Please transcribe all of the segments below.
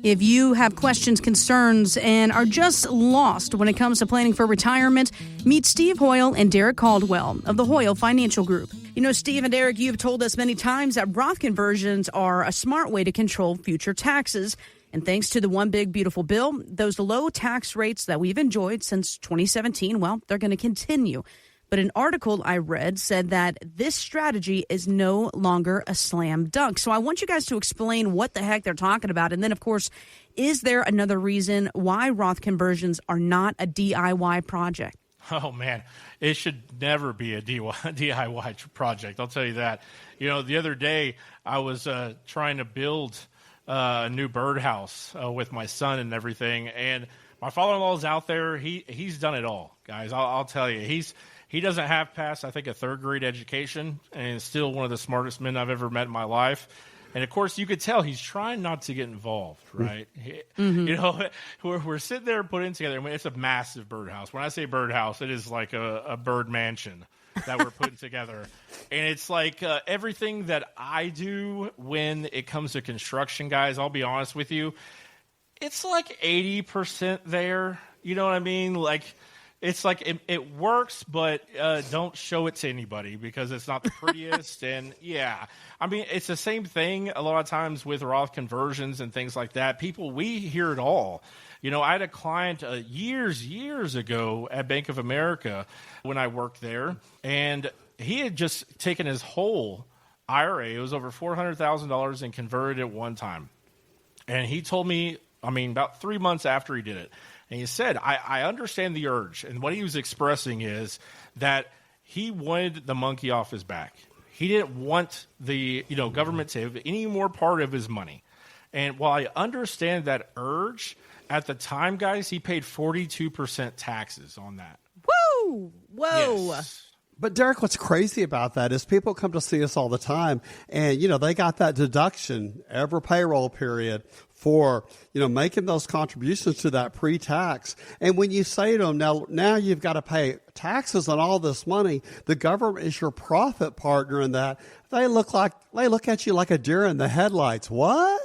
If you have questions, concerns, and are just lost when it comes to planning for retirement, meet Steve Hoyl and Derek Caldwell of the Hoyl Financial Group. You know, Steve and Derek, you've told us many times that Roth conversions are a smart way to control future taxes. And thanks to the One Big Beautiful Bill, those low tax rates that we've enjoyed since 2017, well, they're going to continue. But an article I read said that this strategy is no longer a slam dunk. So I want you guys to explain what the heck they're talking about. And then, of course, is there another reason why Roth conversions are not a DIY project? Oh, man, it should never be a DIY project. I'll tell you that. You know, the other day I was trying to build a new birdhouse with my son and everything. And my father-in-law is out there. He's done it all, guys. I'll tell you. He doesn't have past, I think, a third-grade education, and is still one of the smartest men I've ever met in my life. And, of course, you could tell he's trying not to get involved, right? Mm-hmm. You know, we're sitting there putting together. I mean, it's a massive birdhouse. When I say birdhouse, it is like a bird mansion that we're putting together. And it's like everything that I do when it comes to construction, guys, I'll be honest with you, it's like 80% there. You know what I mean? Like, it's like it works, but don't show it to anybody because it's not the prettiest. And, yeah, I mean, it's the same thing a lot of times with Roth conversions and things like that. We hear it all. You know, I had a client years ago at Bank of America when I worked there, and he had just taken his whole IRA. It was over $400,000 and converted it one time. And he told me, I mean, about 3 months after he did it, and he said, I understand the urge. And what he was expressing is that he wanted the monkey off his back. He didn't want the government to have any more part of his money. And while I understand that urge, at the time, guys, he paid 42% taxes on that. Woo! Whoa! Yes. But, Derek, what's crazy about that is people come to see us all the time, and, they got that deduction every payroll period for, making those contributions to that pre-tax. And when you say to them, now you've got to pay taxes on all this money, the government is your profit partner in that. They look at you like a deer in the headlights. What?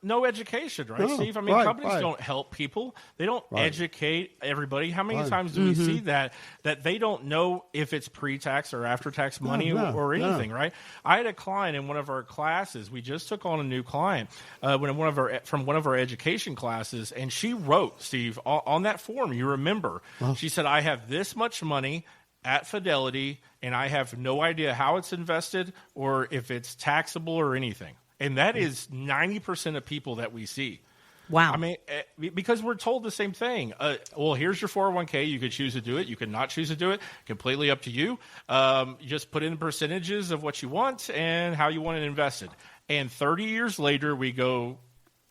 No education, right, Steve? I mean, companies don't help people. They don't educate everybody. How many times do we see that they don't know if it's pre-tax or after-tax money or anything, right? I had a client in one of our classes. We just took on a new client from one of our education classes, and she wrote, Steve, on that form, you remember, she said, I have this much money at Fidelity, and I have no idea how it's invested or if it's taxable or anything. And that is 90% of people that we see. Wow. I mean, because we're told the same thing. Well, here's your 401k. You could choose to do it. You could not choose to do it. Completely up to you. You just put in percentages of what you want and how you want it invested. And 30 years later, we go,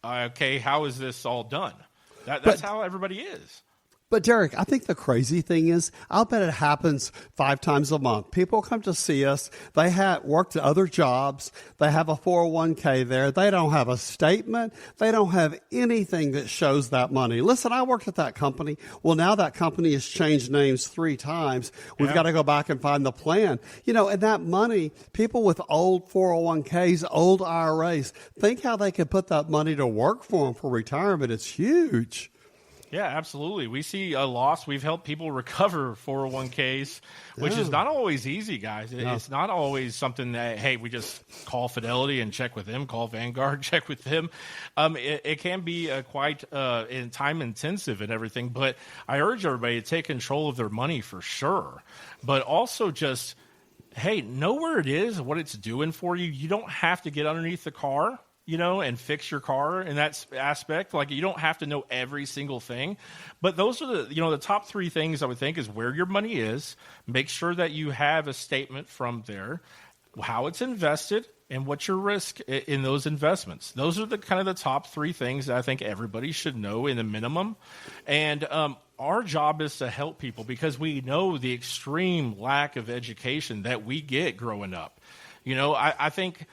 okay, how is this all done? That's how everybody is. But, Derek, I think the crazy thing is, I'll bet it happens 5 times a month. People come to see us. They have worked at other jobs. They have a 401k there. They don't have a statement. They don't have anything that shows that money. Listen, I worked at that company. Well, now that company has changed names 3 times. We've got to go back and find the plan. And that money, people with old 401ks, old IRAs, think how they could put that money to work for them for retirement. It's huge. Yeah, absolutely. We see a loss. We've helped people recover 401ks, which is not always easy, guys. No. It's not always something that, hey, we just call Fidelity and check with them, call Vanguard, check with them. It can be quite time-intensive and everything, but I urge everybody to take control of their money for sure. But also just, hey, know where it is, what it's doing for you. You don't have to get underneath the car, and fix your car in that aspect. Like, you don't have to know every single thing. But those are the top 3 things I would think is where your money is. Make sure that you have a statement from there, how it's invested, and what's your risk in those investments. Those are the top 3 things that I think everybody should know in the minimum. And our job is to help people because we know the extreme lack of education that we get growing up. I think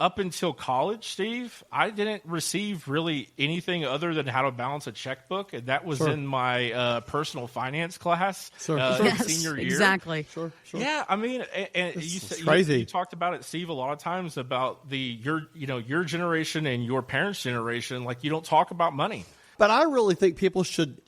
up until college, Steve, I didn't receive really anything other than how to balance a checkbook, and that was in my personal finance class senior year. Exactly. Sure. Yeah, I mean, and crazy. You talked about it, Steve, a lot of times about your generation and your parents' generation. Like, you don't talk about money. But I really think people should,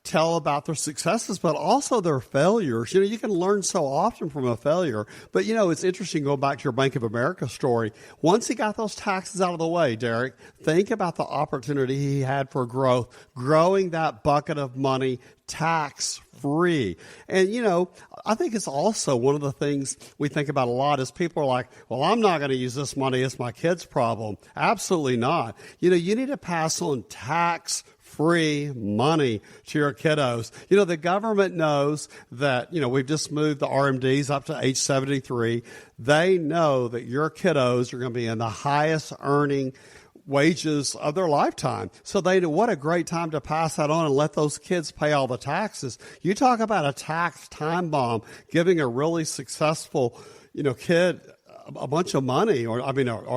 tell about their successes, but also their failures. You can learn so often from a failure. But, it's interesting going back to your Bank of America story. Once he got those taxes out of the way, Derek, think about the opportunity he had for growth, growing that bucket of money tax-free. And, I think it's also one of the things we think about a lot is people are like, well, I'm not going to use this money. It's my kid's problem. Absolutely not. You need to pass on tax-free money to your kiddos. The government knows that, we've just moved the RMDs up to age 73. They know that your kiddos are going to be in the highest earning wages of their lifetime. So they know what a great time to pass that on and let those kids pay all the taxes. You talk about a tax time bomb, giving a really successful, kid a bunch of money or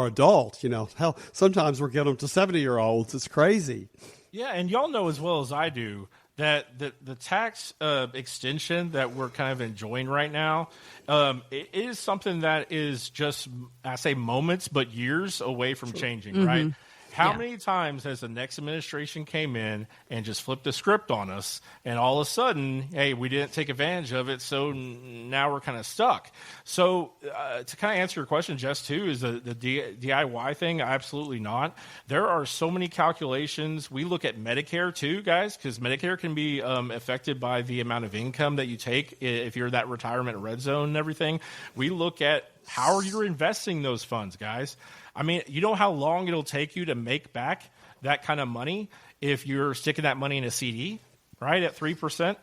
adult, hell, sometimes we're giving them to 70-year-olds. It's crazy. Yeah. And y'all know as well as I do that the tax extension that we're kind of enjoying right now, it is something that is just, I say moments, but years away from changing, right? How many times has the next administration came in and just flipped the script on us, and all of a sudden, hey, we didn't take advantage of it, so now we're kind of stuck. So to kind of answer your question, Jess, too, is the DIY thing? Absolutely not. There are so many calculations. We look at Medicare, too, guys, because Medicare can be affected by the amount of income that you take if you're that retirement red zone and everything. We look at how you're investing those funds, guys. I mean, you know how long it'll take you to make back that kind of money if you're sticking that money in a CD, right, at 3%?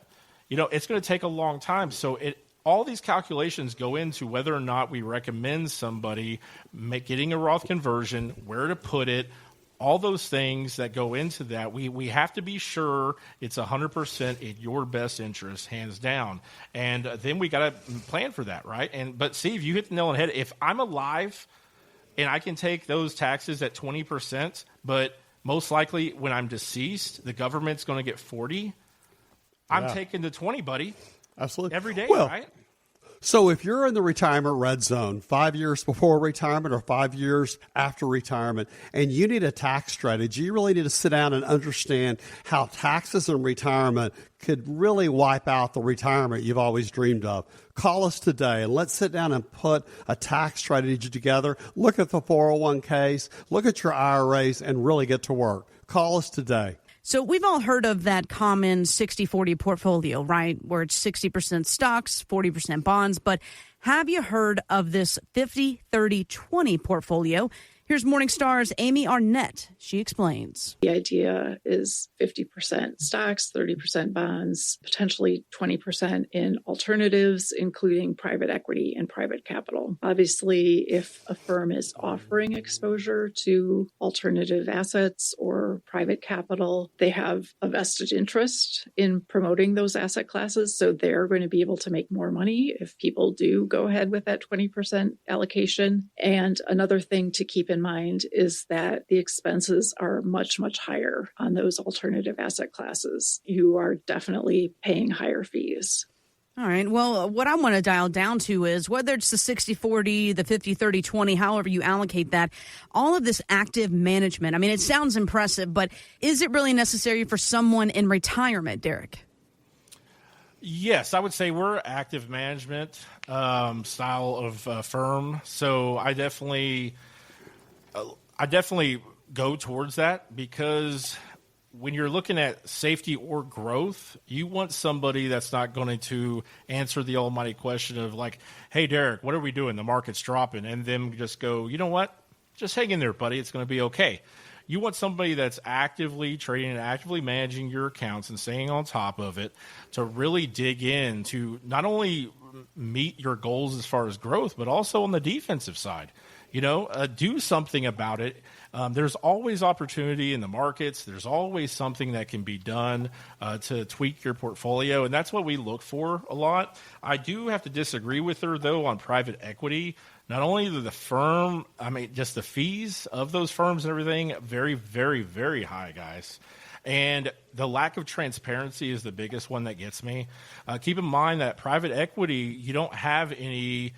It's going to take a long time. So all these calculations go into whether or not we recommend somebody getting a Roth conversion, where to put it, all those things that go into that. We have to be sure it's 100% in your best interest, hands down. And then we got to plan for that, right? But Steve, you hit the nail on the head. If I'm alive and I can take those taxes at 20%, but most likely when I'm deceased, the government's going to get 40. I'm taking the 20, buddy. Absolutely. Every day, right? So if you're in the retirement red zone 5 years before retirement or 5 years after retirement, and you need a tax strategy, you really need to sit down and understand how taxes in retirement could really wipe out the retirement you've always dreamed of. Call us today and let's sit down and put a tax strategy together. Look at the 401ks, look at your IRAs, and really get to work. Call us today. So we've all heard of that common 60-40 portfolio, right, where it's 60% stocks, 40% bonds. But have you heard of this 50-30-20 portfolio? Here's Morningstar's Amy Arnett. She explains. The idea is 50% stocks, 30% bonds, potentially 20% in alternatives, including private equity and private capital. Obviously, if a firm is offering exposure to alternative assets or private capital, they have a vested interest in promoting those asset classes. So they're going to be able to make more money if people do go ahead with that 20% allocation. And another thing to keep in mind is that the expenses are much, much higher on those alternative asset classes. You are definitely paying higher fees. All right. Well, what I want to dial down to is whether it's the 60-40, the 50-30-20, however you allocate that, all of this active management. I mean, it sounds impressive, but is it really necessary for someone in retirement, Derek? Yes, I would say we're active management style of firm. So I definitely go towards that, because when you're looking at safety or growth, you want somebody that's not going to answer the almighty question of like, hey, Derek, what are we doing? The market's dropping. And then just go, you know what? Just hang in there, buddy. It's going to be okay. You want somebody that's actively trading and actively managing your accounts and staying on top of it to really dig in to not only meet your goals as far as growth, but also on the defensive side. Do something about it. There's always opportunity in the markets. There's always something that can be done to tweak your portfolio, and that's what we look for a lot. I do have to disagree with her, though, on private equity. not only the firm, just the fees of those firms and everything, very, very, very high, guys. And the lack of transparency is the biggest one that gets me. Keep in mind that private equity, you don't have any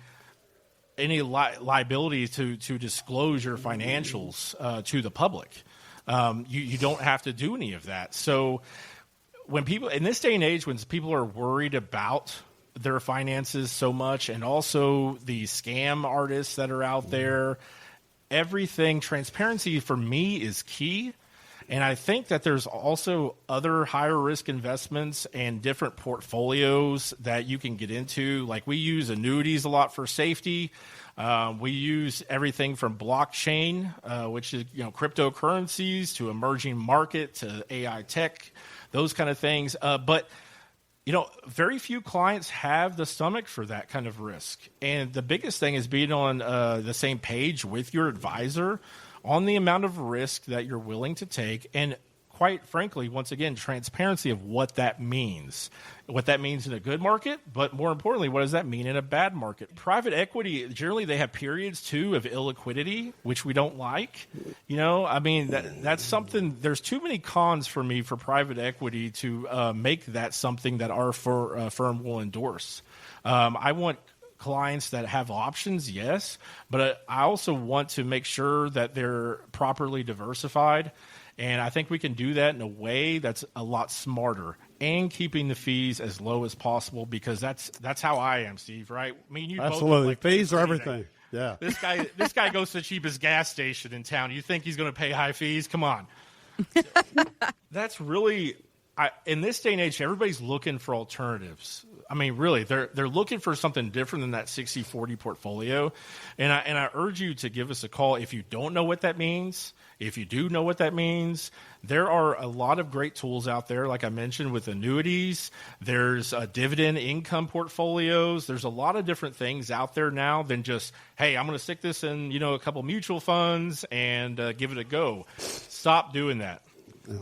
liability to disclose your financials to the public. You don't have to do any of that. So when people, in this day and age, when people are worried about their finances so much, and also the scam artists that are out there, transparency for me is key. And I think that there's also other higher risk investments and different portfolios that you can get into. Like, we use annuities a lot for safety. We use everything from blockchain, which is cryptocurrencies, to emerging market, to AI tech, those kind of things. But very few clients have the stomach for that kind of risk. And the biggest thing is being on the same page with your advisor on the amount of risk that you're willing to take, and quite frankly, once again, transparency of what that means in a good market, but more importantly, what does that mean in a bad market? Private equity, generally they have periods too of illiquidity, which we don't like. That's something, there's too many cons for me for private equity to make that something that our firm will endorse. I want clients that have options, yes, but I also want to make sure that they're properly diversified. And I think we can do that in a way that's a lot smarter and keeping the fees as low as possible, because that's how I am, Steve, right? You absolutely. Both fees are everything. Yeah. This guy goes to the cheapest gas station in town. You think he's going to pay high fees? Come on. That's really, in this day and age, everybody's looking for alternatives. Really, they're looking for something different than that 60-40 portfolio. And I urge you to give us a call if you don't know what that means. If you do know what that means, there are a lot of great tools out there, like I mentioned, with annuities. There's dividend income portfolios. There's a lot of different things out there now than just, hey, I'm going to stick this in, a couple mutual funds and give it a go. Stop doing that.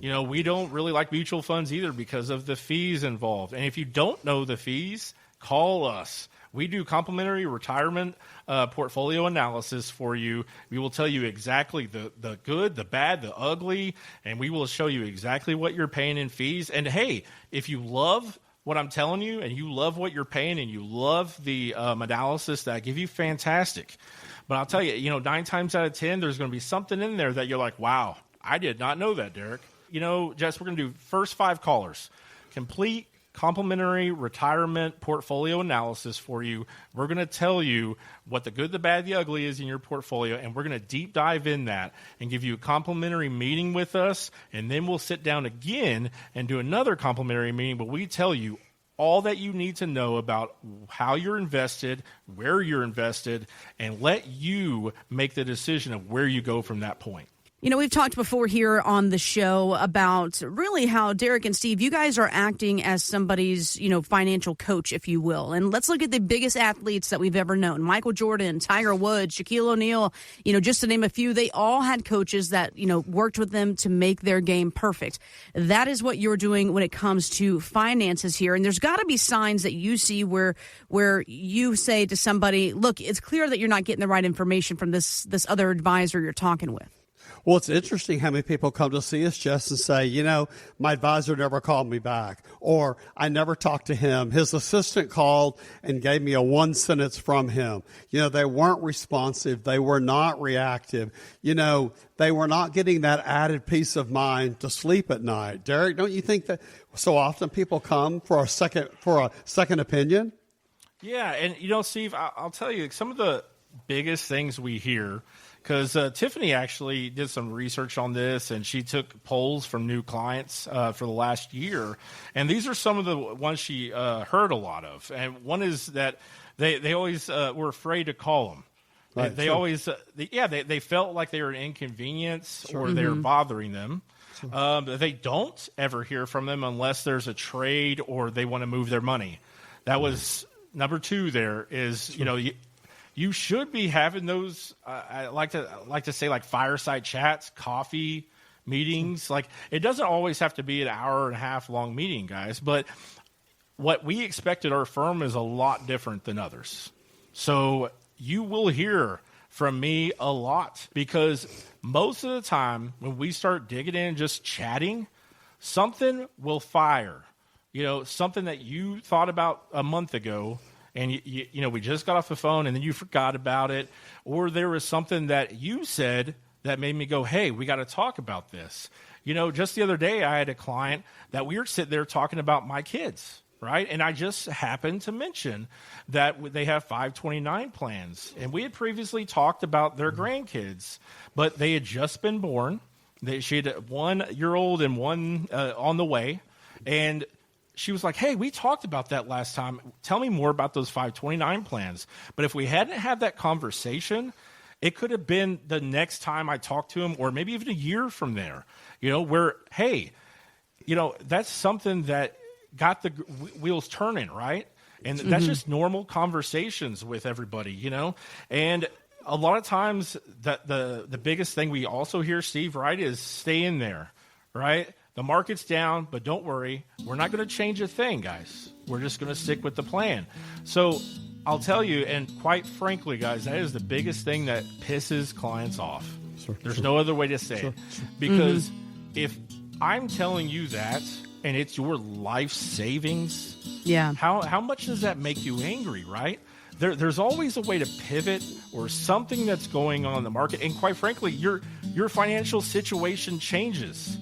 We don't really like mutual funds either because of the fees involved. And if you don't know the fees, call us. We do complimentary retirement portfolio analysis for you. We will tell you exactly the good, the bad, the ugly, and we will show you exactly what you're paying in fees. And hey, if you love what I'm telling you and you love what you're paying and you love the analysis that I give you, fantastic. But I'll tell you, 9 times out of 10, there's going to be something in there that you're like, wow, I did not know that, Derek. Jess, we're going to do first 5 callers. Complete complimentary retirement portfolio analysis for you. We're going to tell you what the good, the bad, the ugly is in your portfolio, and we're going to deep dive in that and give you a complimentary meeting with us, and then we'll sit down again and do another complimentary meeting, but we tell you all that you need to know about how you're invested, where you're invested, and let you make the decision of where you go from that point. We've talked before here on the show about really how Derek and Steve, you guys are acting as somebody's, financial coach, if you will. And let's look at the biggest athletes that we've ever known. Michael Jordan, Tiger Woods, Shaquille O'Neal, just to name a few. They all had coaches that, worked with them to make their game perfect. That is what you're doing when it comes to finances here. And there's got to be signs that you see where you say to somebody, look, it's clear that you're not getting the right information from this other advisor you're talking with. Well, it's interesting how many people come to see us, Jess, and say, my advisor never called me back, or I never talked to him. His assistant called and gave me a 1 sentence from him. They weren't responsive. They were not reactive. They were not getting that added peace of mind to sleep at night. Derek, don't you think that so often people come for a second opinion? Yeah, and Steve, I'll tell you, some of the biggest things we hear, because Tiffany actually did some research on this, and she took polls from new clients for the last year. And these are some of the ones she heard a lot of. And one is that they always were afraid to call them. Right, they always, they felt like they were an inconvenience or they were bothering them. They don't ever hear from them unless there's a trade or they want to move their money. That was number 2 there is, you should be having those, I like to say, like fireside chats, coffee meetings. Like, it doesn't always have to be an hour and a half long meeting, guys. But what we expect at our firm is a lot different than others. So you will hear from me a lot, because most of the time when we start digging in and just chatting, something will fire. Something that you thought about a month ago, and we just got off the phone and then you forgot about it, or there was something that you said that made me go, hey, we got to talk about this. Just the other day I had a client that we were sitting there talking about my kids, right? And I just happened to mention that they have 529 plans, and we had previously talked about their grandkids, but they had just been born. She had a 1-year-old and one on the way, and she was like, hey, we talked about that last time. Tell me more about those 529 plans. But if we hadn't had that conversation, it could have been the next time I talked to him, or maybe even a year from there, where, hey, that's something that got the wheels turning, right? And that's just normal conversations with everybody, And a lot of times the biggest thing we also hear, Steve, right, is stay in there, right? The market's down, but don't worry. We're not going to change a thing, guys. We're just going to stick with the plan. So I'll tell you, and quite frankly, guys, that is the biggest thing that pisses clients off. There's no other way to say it. Because if I'm telling you that, and it's your life savings, how much does that make you angry, right? There's always a way to pivot, or something that's going on in the market. And quite frankly, your financial situation changes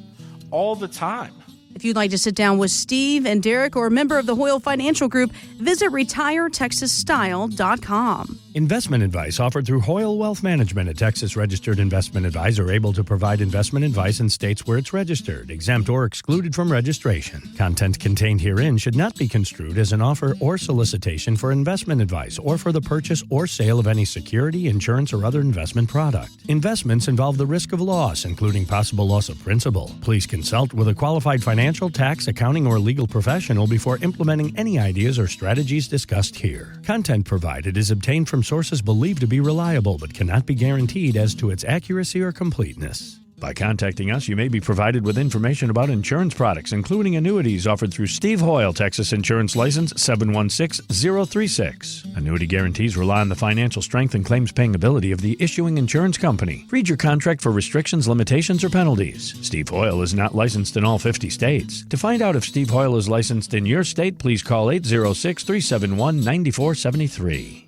all the time. If you'd like to sit down with Steve and Derek, or a member of the Hoyl Financial Group, visit retiretexasstyle.com. Investment advice offered through Hoyl Wealth Management, a Texas-registered investment advisor able to provide investment advice in states where it's registered, exempt, or excluded from registration. Content contained herein should not be construed as an offer or solicitation for investment advice, or for the purchase or sale of any security, insurance, or other investment product. Investments involve the risk of loss, including possible loss of principal. Please consult with a qualified financial, tax, accounting, or legal professional before implementing any ideas or strategies discussed here. Content provided is obtained from sources believed to be reliable, but cannot be guaranteed as to its accuracy or completeness. By contacting us, you may be provided with information about insurance products, including annuities offered through Steve Hoyl, Texas Insurance License 716036. Annuity guarantees rely on the financial strength and claims-paying ability of the issuing insurance company. Read your contract for restrictions, limitations, or penalties. Steve Hoyl is not licensed in all 50 states. To find out if Steve Hoyl is licensed in your state, please call 806-371-9473.